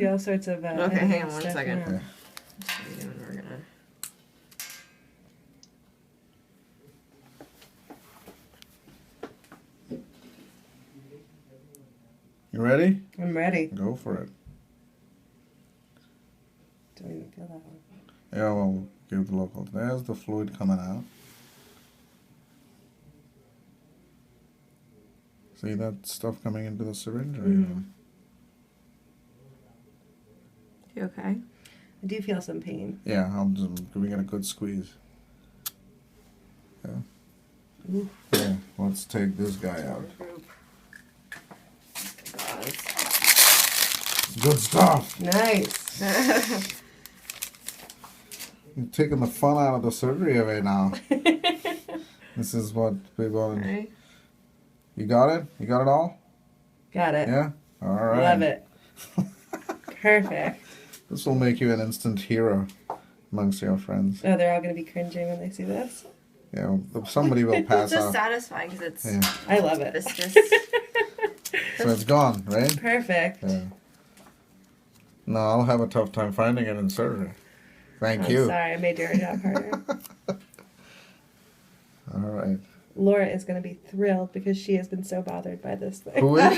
do all sorts of. Okay, hang on one stuff, second. yeah. Yeah. What are we doing? We're gonna. You ready? I'm ready. Go for it. Don't even feel that one. Yeah, well, give the local. There's the fluid coming out. See that stuff coming into the syringe? Or Mhm. You okay? I do feel some pain. Yeah, I'm just giving it a good squeeze. Oof. Yeah, let's take this guy out. Good stuff. Nice. You're taking the fun out of the surgery away now. This is what people. Right. You got it? You got it all? Got it. Yeah? All right. Love it. Perfect. This will make you an instant hero amongst your friends. Oh, they're all going to be cringing when they see this. Yeah, somebody will pass It's just out. satisfying because it's Yeah. I love it. viscous. So it's gone, right? Perfect. Yeah. No, I'll have a tough time finding it in surgery. Thank I'm you. sorry, I made your job harder. All right. Laura is going to be thrilled because she has been so bothered by this thing. Who is?